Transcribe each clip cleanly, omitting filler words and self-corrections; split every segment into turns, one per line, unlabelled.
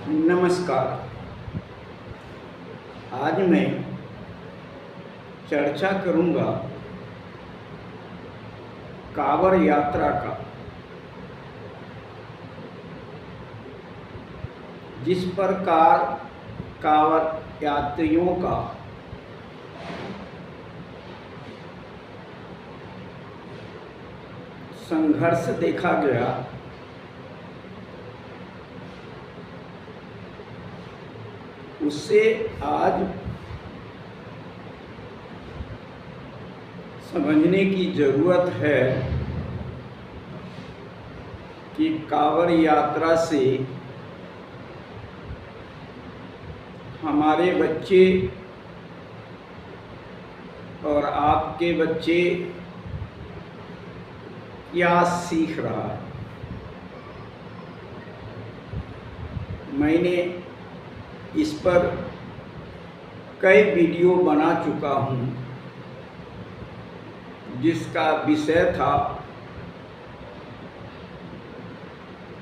नमस्कार। आज मैं चर्चा करूंगा कांवड़ यात्रा का, जिस प्रकार कांवड़ यात्रियों का संघर्ष देखा गया, उससे आज समझने की ज़रूरत है कि कांवड़ यात्रा से हमारे बच्चे और आपके बच्चे क्या सीख रहा है। मैंने इस पर कई वीडियो बना चुका हूँ, जिसका विषय था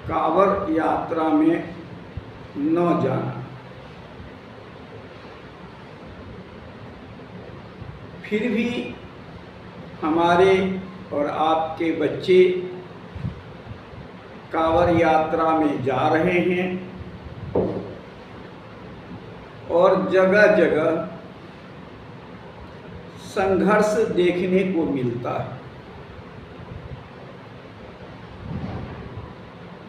कांवड़ यात्रा में न जाना। फिर भी हमारे और आपके बच्चे कांवड़ यात्रा में जा रहे हैं और जगह जगह संघर्ष देखने को मिलता है।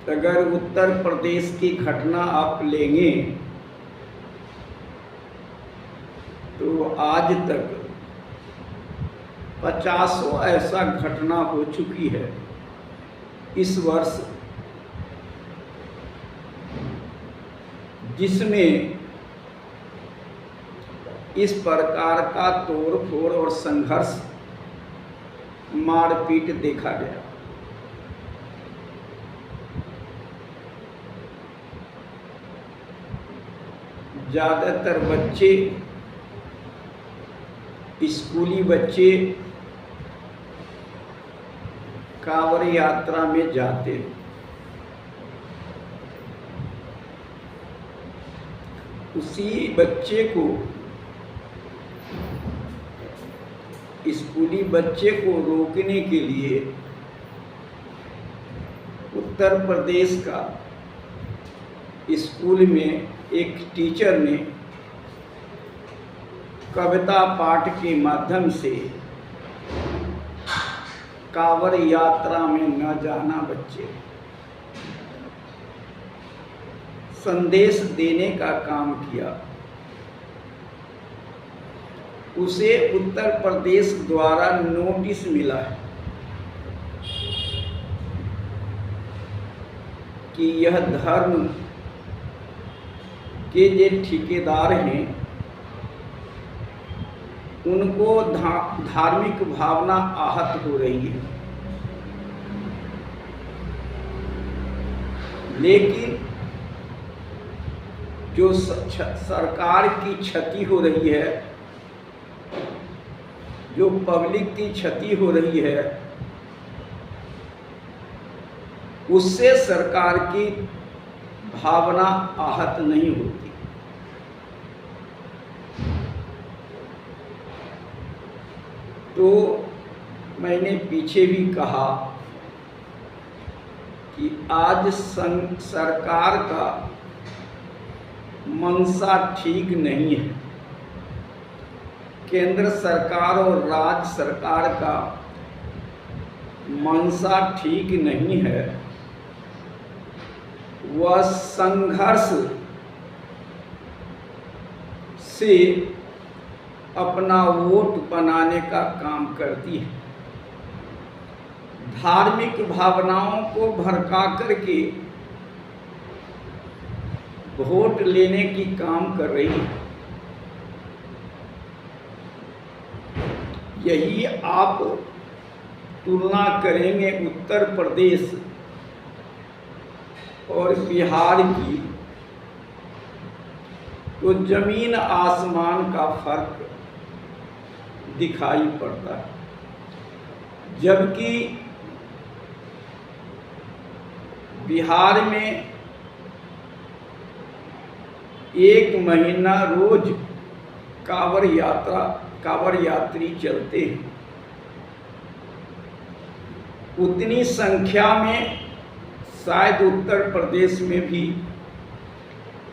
अगर उत्तर प्रदेश की घटना आप लेंगे तो आज तक 50 ऐसा घटना हो चुकी है इस वर्ष, जिसमें इस प्रकार का तोड़-फोड़ और संघर्ष, मारपीट देखा गया। ज़्यादातर बच्चे, स्कूली बच्चे कांवड़ यात्रा में जाते हैं। उसी बच्चे को, स्कूली बच्चे को रोकने के लिए उत्तर प्रदेश का स्कूल में एक टीचर ने कविता पाठ के माध्यम से कांवड़ यात्रा में न जाना बच्चे, संदेश देने का काम किया। उसे उत्तर प्रदेश द्वारा नोटिस मिला है कि यह धर्म के जो ठेकेदार हैं, उनको धार्मिक भावना आहत हो रही है। लेकिन जो सरकार की क्षति हो रही है, जो पब्लिक की क्षति हो रही है, उससे सरकार की भावना आहत नहीं होती। तो मैंने पीछे भी कहा कि आज सरकार का मंशा ठीक नहीं है। केंद्र सरकार और राज्य सरकार का मंशा ठीक नहीं है। वह संघर्ष से अपना वोट बनाने का काम करती है। धार्मिक भावनाओं को भड़का करके वोट लेने की काम कर रही है। यही आप तुलना करेंगे उत्तर प्रदेश और बिहार की, तो जमीन आसमान का फर्क दिखाई पड़ता है। जबकि बिहार में 1 महीना रोज कांवड़ यात्री चलते हैं, उतनी संख्या में शायद उत्तर प्रदेश में भी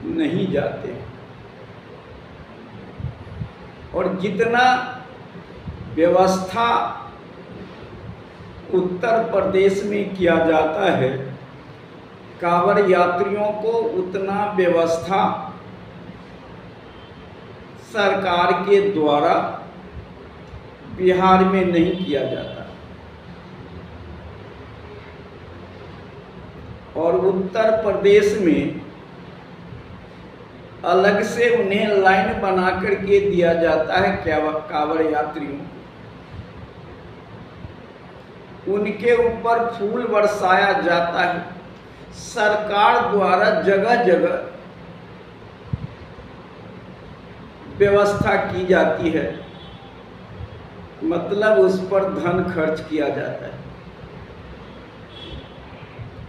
नहीं जाते। और जितना व्यवस्था उत्तर प्रदेश में किया जाता है कांवड़ यात्रियों को, उतना व्यवस्था सरकार के द्वारा बिहार में नहीं किया जाता। और उत्तर प्रदेश में अलग से उन्हें लाइन बना करके दिया जाता है कांवड़ यात्रियों को, उनके ऊपर फूल बरसाया जाता है। सरकार द्वारा जगह जगह व्यवस्था की जाती है, मतलब उस पर धन खर्च किया जाता है,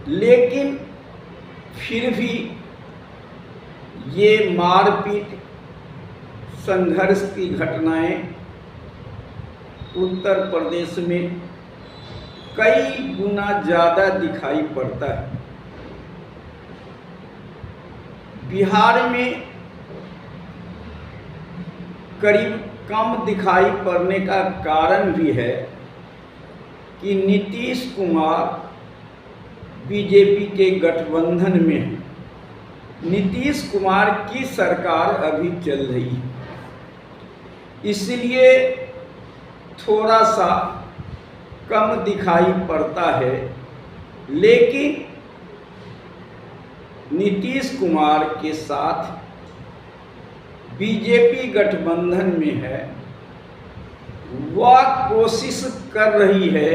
लेकिन फिर भी ये मारपीट संघर्ष की घटनाएं उत्तर प्रदेश में कई गुना ज़्यादा दिखाई पड़ता है। बिहार में करीब कम दिखाई पड़ने का कारण भी है कि नीतीश कुमार बीजेपी के गठबंधन में है। नीतीश कुमार की सरकार अभी चल रही है, इसलिए थोड़ा सा कम दिखाई पड़ता है। लेकिन नीतीश कुमार के साथ बीजेपी गठबंधन में है, वह कोशिश कर रही है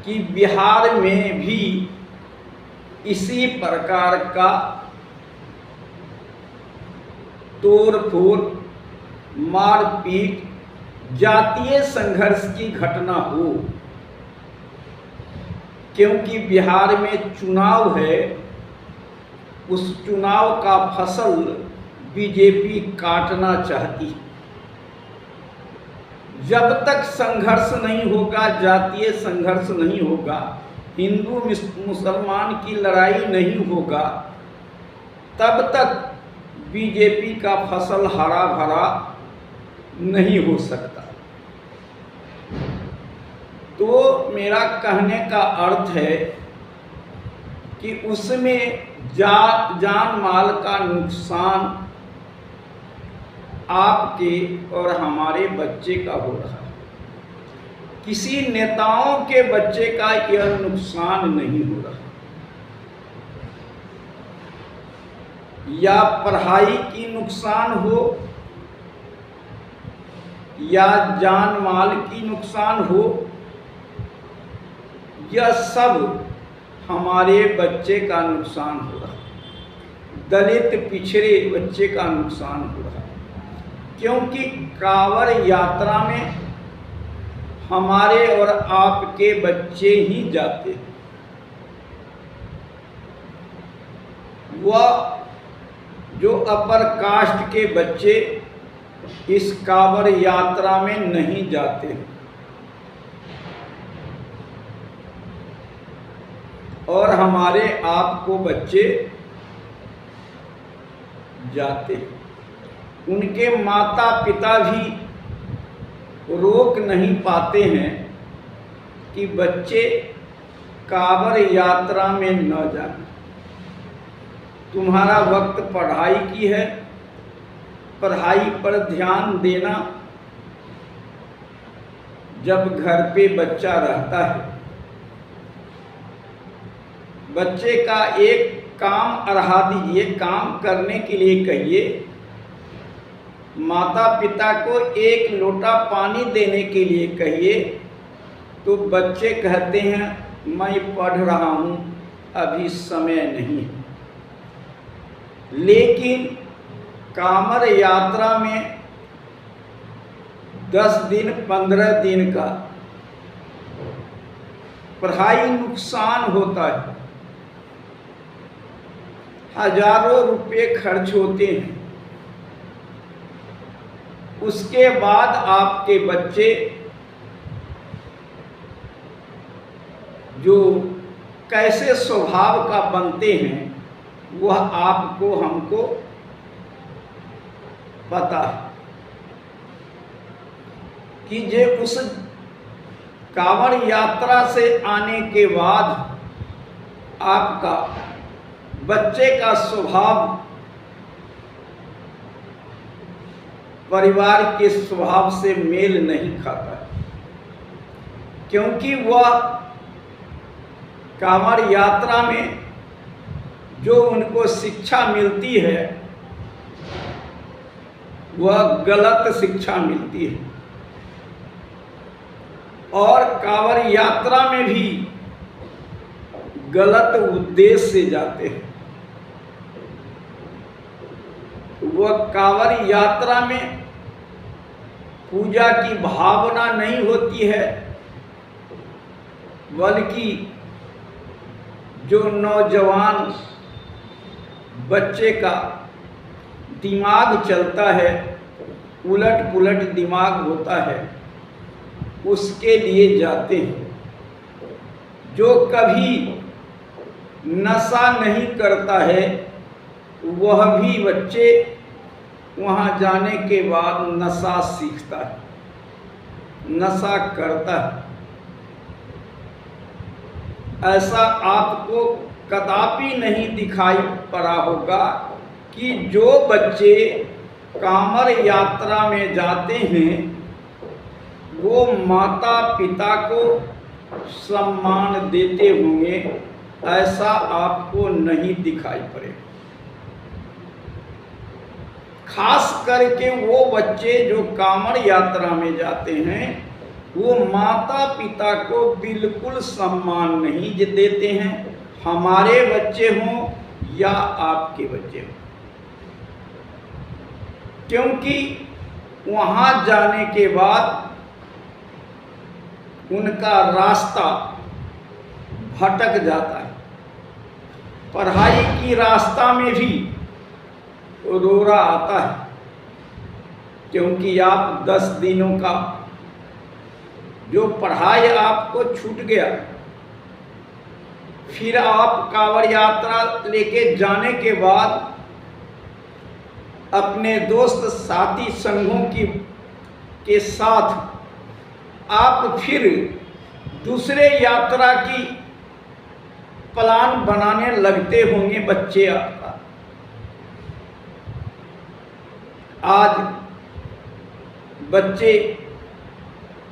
कि बिहार में भी इसी प्रकार का तोड़-फोड़, मारपीट, जातीय संघर्ष की घटना हो, क्योंकि बिहार में चुनाव है, उस चुनाव का फसल बीजेपी काटना चाहती है। जब तक संघर्ष नहीं होगा, जातीय संघर्ष नहीं होगा, हिंदू मुसलमान की लड़ाई नहीं होगा, तब तक बीजेपी का फसल हरा भरा नहीं हो सकता। तो मेरा कहने का अर्थ है कि उसमें जान माल का नुकसान आपके और हमारे बच्चे का हो रहा है। किसी नेताओं के बच्चे का यह नुकसान नहीं हो रहा, या पढ़ाई की नुकसान हो, या जान माल की नुकसान हो, यह सब हमारे बच्चे का नुकसान हो रहा, दलित पिछड़े बच्चे का नुकसान हो रहा, क्योंकि कांवड़ यात्रा में हमारे और आपके बच्चे ही जाते हैं। वह जो अपर कास्ट के बच्चे इस कांवड़ यात्रा में नहीं जाते, और हमारे आपको बच्चे जाते हैं। उनके माता पिता भी रोक नहीं पाते हैं कि बच्चे कांवड़ यात्रा में न जाएं। तुम्हारा वक्त पढ़ाई की है, पढ़ाई पर ध्यान देना। जब घर पे बच्चा रहता है, बच्चे का एक काम अढ़ा दीजिए, काम करने के लिए कहिए। माता पिता को एक लोटा पानी देने के लिए कहिए, तो बच्चे कहते हैं मैं पढ़ रहा हूँ, अभी समय नहीं है। लेकिन कांवड़ यात्रा में 10 दिन 15 दिन का पढ़ाई नुकसान होता हजारों रुपए खर्च होते हैं, उसके बाद आपके बच्चे जो कैसे स्वभाव का बनते हैं वह आपको हमको पता है कि जे उस कांवड़ यात्रा से आने के बाद आपका बच्चे का स्वभाव परिवार के स्वभाव से मेल नहीं खाता, क्योंकि वह कांवड़ यात्रा में जो उनको शिक्षा मिलती है वह गलत शिक्षा मिलती है, और कांवड़ यात्रा में भी गलत उद्देश्य से जाते हैं। वह कांवड़ यात्रा में पूजा की भावना नहीं होती है, बल्कि जो नौजवान बच्चे का दिमाग चलता है, उलट पुलट दिमाग होता है, उसके लिए जाते हैं। जो कभी नशा नहीं करता है वह भी बच्चे वहाँ जाने के बाद नशा सीखता है, नशा करता है। ऐसा आपको कदापि नहीं दिखाई पड़ा होगा कि जो बच्चे कांवड़ यात्रा में जाते हैं वो माता पिता को सम्मान देते होंगे, ऐसा आपको नहीं दिखाई पड़ेगा। खास करके वो बच्चे जो कांवड़ यात्रा में जाते हैं वो माता पिता को बिल्कुल सम्मान नहीं देते हैं, हमारे बच्चे हों या आपके बच्चे हों, क्योंकि वहाँ जाने के बाद उनका रास्ता भटक जाता है। पढ़ाई की रास्ता में भी रोरा आता है, क्योंकि आप 10 दिनों का जो पढ़ाई आपको छूट गया, फिर आप कांवड़ यात्रा लेके जाने के बाद अपने दोस्त साथी संघों के साथ आप फिर दूसरे यात्रा की प्लान बनाने लगते होंगे बच्चे आपका। आज बच्चे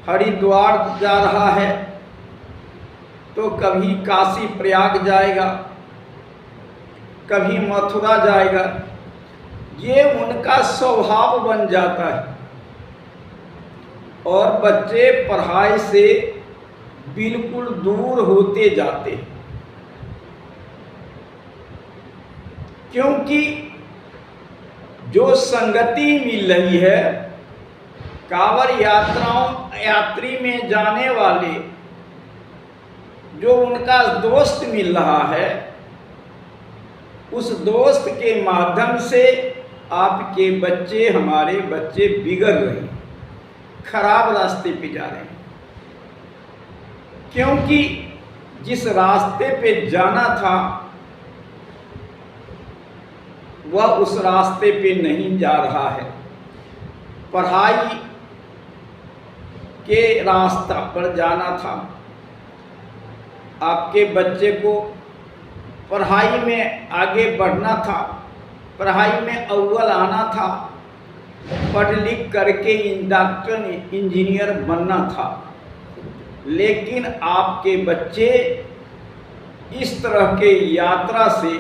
हरिद्वार जा रहा है तो कभी काशी प्रयाग जाएगा, कभी मथुरा जाएगा, ये उनका स्वभाव बन जाता है और बच्चे पढ़ाई से बिल्कुल दूर होते जाते हैं, क्योंकि जो संगति मिल रही है कांवड़ यात्री में जाने वाले, जो उनका दोस्त मिल रहा है, उस दोस्त के माध्यम से आपके बच्चे, हमारे बच्चे बिगड़ रहे हैं, खराब रास्ते पे जा रहे हैं, क्योंकि जिस रास्ते पे जाना था वह उस रास्ते पे नहीं जा रहा है। पढ़ाई के रास्ता पर जाना था, आपके बच्चे को पढ़ाई में आगे बढ़ना था, पढ़ाई में अव्वल आना था, पढ़ लिख करके डॉक्टर इंजीनियर बनना था, लेकिन आपके बच्चे इस तरह के यात्रा से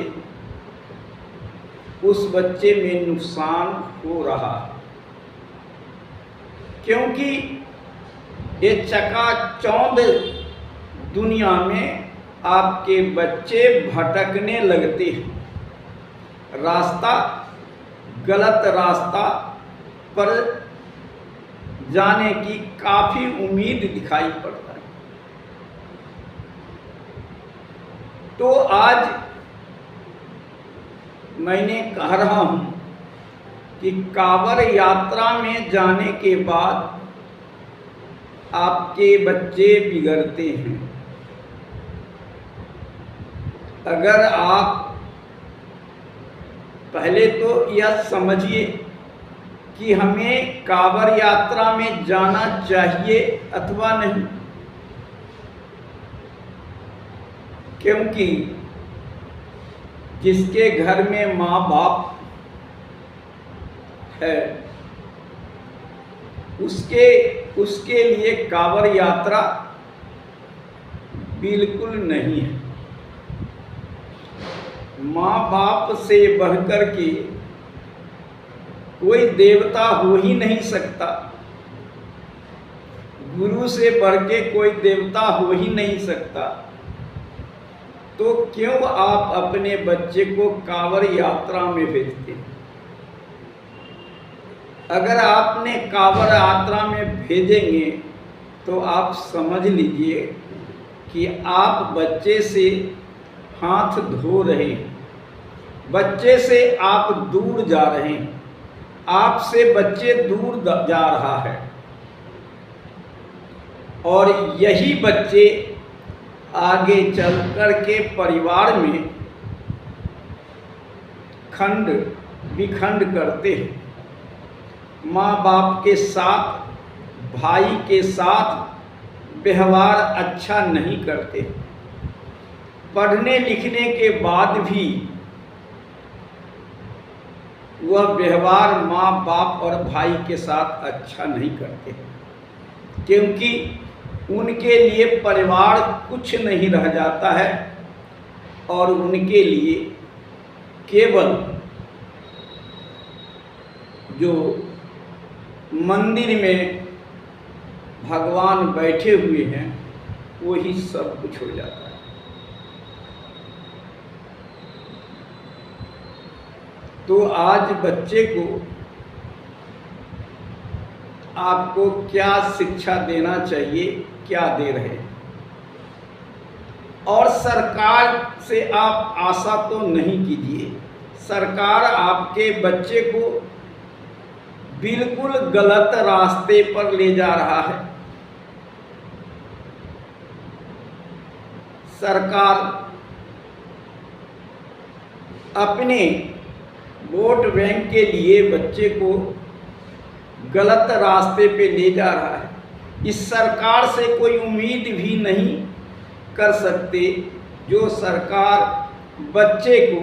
उस बच्चे में नुकसान हो रहा है, क्योंकि ये चकाचौंध दुनिया में आपके बच्चे भटकने लगते हैं, रास्ता गलत रास्ता पर जाने की काफ़ी उम्मीद दिखाई पड़ता है। तो आज मैंने कह रहा हूँ कि कांवड़ यात्रा में जाने के बाद आपके बच्चे बिगड़ते हैं। अगर आप पहले तो यह समझिए कि हमें कांवड़ यात्रा में जाना चाहिए अथवा नहीं, क्योंकि जिसके घर में माँ बाप है उसके लिए कांवड़ यात्रा बिल्कुल नहीं है। माँ बाप से बढ़कर के कोई देवता हो ही नहीं सकता, गुरु से बढ़ के कोई देवता हो ही नहीं सकता। तो क्यों आप अपने बच्चे को कांवड़ यात्रा में भेजते हैं? अगर आपने कांवड़ यात्रा में भेजेंगे तो आप समझ लीजिए कि आप बच्चे से हाथ धो रहे हैं, बच्चे से आप दूर जा रहे हैं, आपसे बच्चे दूर जा रहा है। और यही बच्चे आगे चल कर के परिवार में खंड विखंड करते हैं। माँ बाप के साथ, भाई के साथ व्यवहार अच्छा नहीं करते। पढ़ने लिखने के बाद भी वह व्यवहार माँ बाप और भाई के साथ अच्छा नहीं करते, क्योंकि उनके लिए परिवार कुछ नहीं रह जाता है और उनके लिए केवल जो मंदिर में भगवान बैठे हुए हैं वही सब कुछ हो जाता है। तो आज बच्चे को आपको क्या शिक्षा देना चाहिए, क्या दे रहे हैं? और सरकार से आप आशा तो नहीं कीजिए। सरकार आपके बच्चे को बिल्कुल गलत रास्ते पर ले जा रहा है। सरकार अपने वोट बैंक के लिए बच्चे को गलत रास्ते पे ले जा रहा है। इस सरकार से कोई उम्मीद भी नहीं कर सकते जो सरकार बच्चे को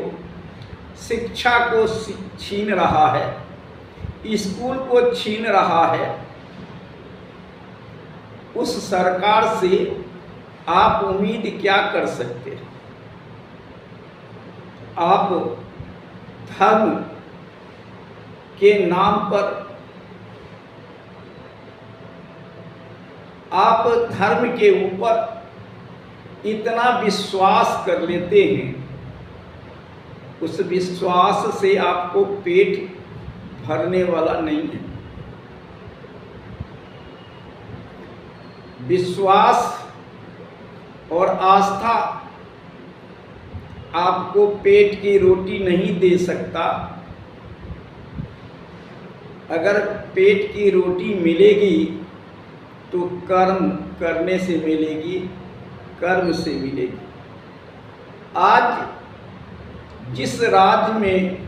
शिक्षा को छीन रहा है, स्कूल को छीन रहा है। उस सरकार से आप उम्मीद क्या कर सकते हैं? आप धर्म के नाम पर, आप धर्म के ऊपर इतना विश्वास कर लेते हैं, उस विश्वास से आपको पेट भरने वाला नहीं है। विश्वास और आस्था आपको पेट की रोटी नहीं दे सकता। अगर पेट की रोटी मिलेगी तो कर्म करने से मिलेगी, कर्म से मिलेगी। आज जिस राज्य में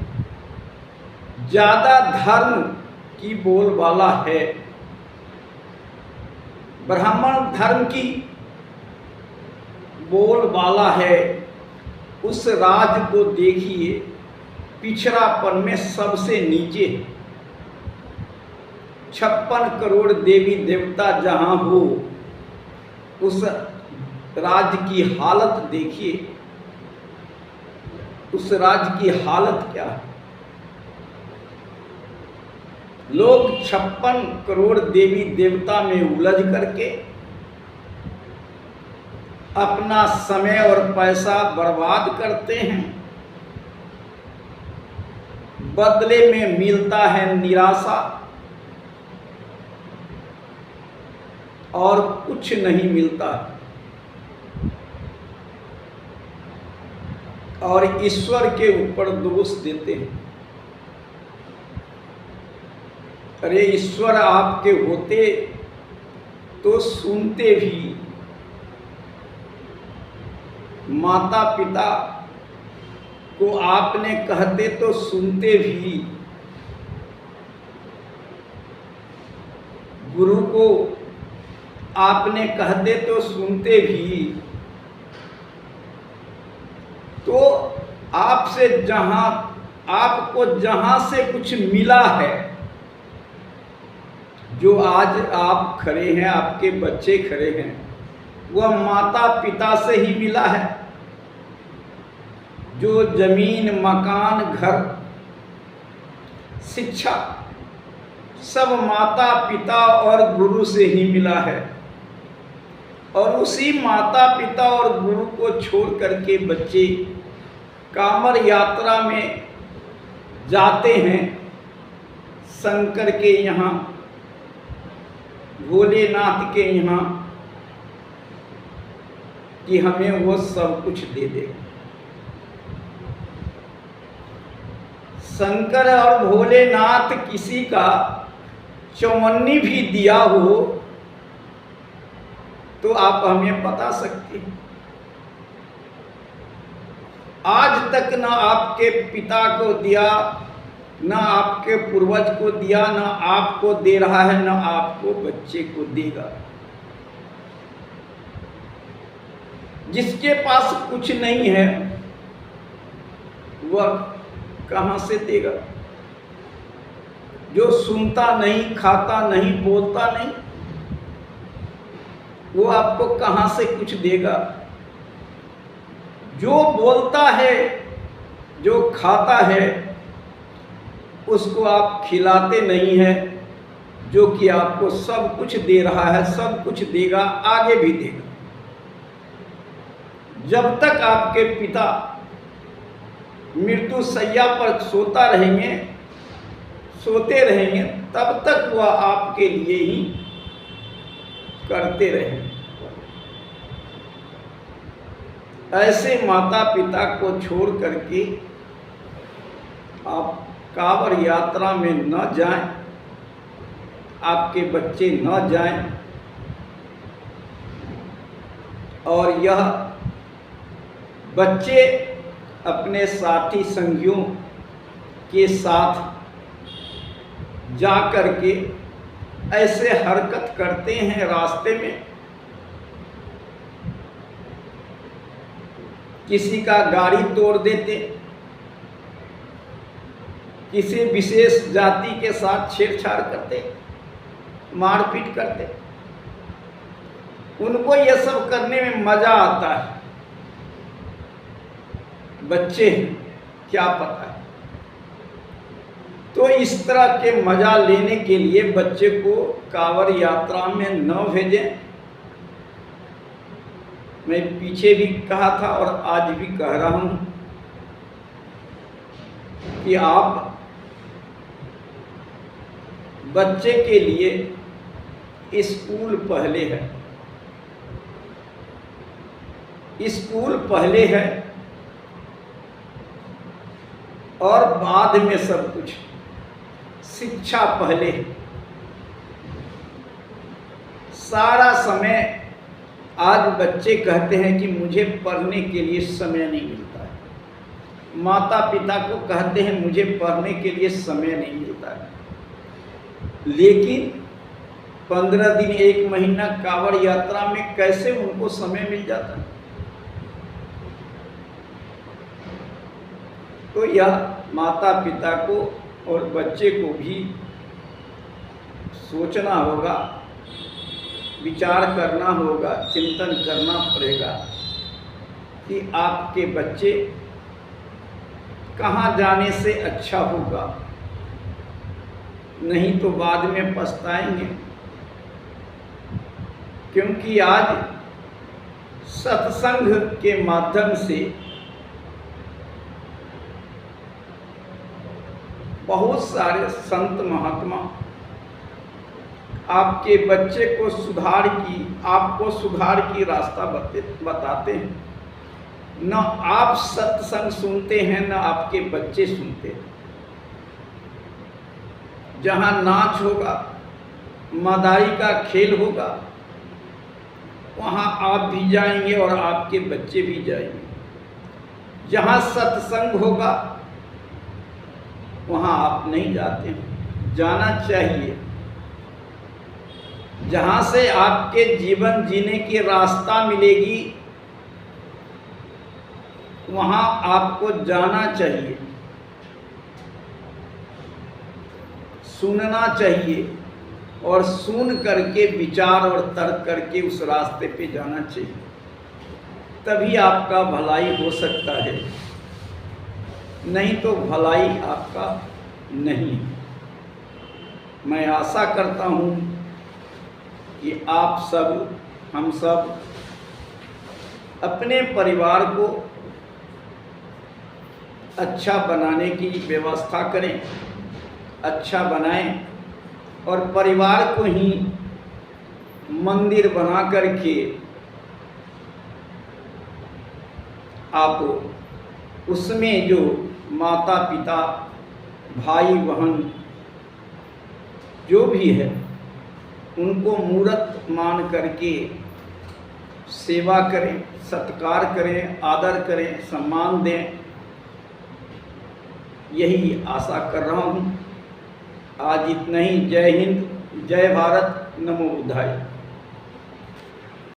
ज़्यादा धर्म की बोलबाला है, ब्राह्मण धर्म की बोलबाला है, उस राज्य को देखिए पिछड़ापन में सबसे नीचे। 56 करोड़ देवी देवता जहाँ हो, उस राज्य की हालत देखिए, उस राज्य की हालत क्या है। लोग 56 करोड़ देवी देवता में उलझ करके अपना समय और पैसा बर्बाद करते हैं, बदले में मिलता है निराशा और कुछ नहीं मिलता। और ईश्वर के ऊपर दोष देते हैं। अरे ईश्वर आपके होते तो सुनते भी, माता पिता को आपने कहते तो सुनते भी, गुरु को आपने कहते तो सुनते भी। तो आपसे आपको जहां से कुछ मिला है, जो आज आप खड़े हैं, आपके बच्चे खड़े हैं, वह माता पिता से ही मिला है। जो जमीन, मकान, घर, शिक्षा सब माता पिता और गुरु से ही मिला है। और उसी माता पिता और गुरु को छोड़ करके बच्चे कांवर यात्रा में जाते हैं शंकर के यहाँ, भोलेनाथ के यहाँ, कि हमें वो सब कुछ दे दे। शंकर और भोलेनाथ किसी का चौवन्नी भी दिया हो तो आप हमें बता सकते हैं। आज तक ना आपके पिता को दिया, ना आपके पूर्वज को दिया, ना आपको दे रहा है, ना आपको बच्चे को देगा। जिसके पास कुछ नहीं है वह कहां से देगा? जो सुनता नहीं, खाता नहीं, बोलता नहीं, वो आपको कहां से कुछ देगा? जो बोलता है, जो खाता है, उसको आप खिलाते नहीं हैं, जो कि आपको सब कुछ दे रहा है, सब कुछ देगा, आगे भी देगा। जब तक आपके पिता मृत्यु शैया पर सोते रहेंगे, तब तक वह आपके लिए ही करते रहेंगे। ऐसे माता पिता को छोड़ करके आप कांवर यात्रा में न जाएं, आपके बच्चे न जाएं। और यह बच्चे अपने साथी संगियों के साथ जा करके ऐसे हरकत करते हैं रास्ते में। किसी का गाड़ी तोड़ देते, किसी विशेष जाति के साथ छेड़छाड़ करते, मारपीट करते। उनको यह सब करने में मजा आता है। बच्चे क्या पता है। तो इस तरह के मजा लेने के लिए बच्चे को कांवर यात्रा में न भेजें। मैं पीछे भी कहा था और आज भी कह रहा हूं कि आप बच्चे के लिए स्कूल पहले है, स्कूल पहले है और बाद में सब कुछ। शिक्षा पहले है। सारा समय आज बच्चे कहते हैं कि मुझे पढ़ने के लिए समय नहीं मिलता है। माता पिता को कहते हैं मुझे पढ़ने के लिए समय नहीं मिलता है। लेकिन 15 दिन, 1 महीना कांवर यात्रा में कैसे उनको समय मिल जाता है? तो यह माता पिता को और बच्चे को भी सोचना होगा, विचार करना होगा, चिंतन करना पड़ेगा कि आपके बच्चे कहाँ जाने से अच्छा होगा। नहीं तो बाद में पछताएंगे। क्योंकि आज सत्संग के माध्यम से बहुत सारे संत महात्मा आपके बच्चे को आपको सुधार की रास्ता बताते हैं। न आप सत्संग सुनते हैं न आपके बच्चे सुनते हैं। जहाँ नाच होगा, मदारी का खेल होगा, वहाँ आप भी जाएंगे और आपके बच्चे भी जाएंगे। जहाँ सत्संग होगा वहाँ आप नहीं जाते, जाना चाहिए। जहाँ से आपके जीवन जीने की रास्ता मिलेगी वहाँ आपको जाना चाहिए, सुनना चाहिए और सुन करके विचार और तर्क करके उस रास्ते पे जाना चाहिए। तभी आपका भलाई हो सकता है, नहीं तो भलाई आपका नहीं। मैं आशा करता हूँ कि आप सब, हम सब अपने परिवार को अच्छा बनाने की व्यवस्था करें, अच्छा बनाएं और परिवार को ही मंदिर बना करके आप उसमें जो माता पिता, भाई बहन जो भी है उनको मूर्त मान करके सेवा करें, सत्कार करें, आदर करें, सम्मान दें। यही आशा कर रहा हूँ। आज इतना ही। जय हिंद, जय भारत, नमो बुद्धाय।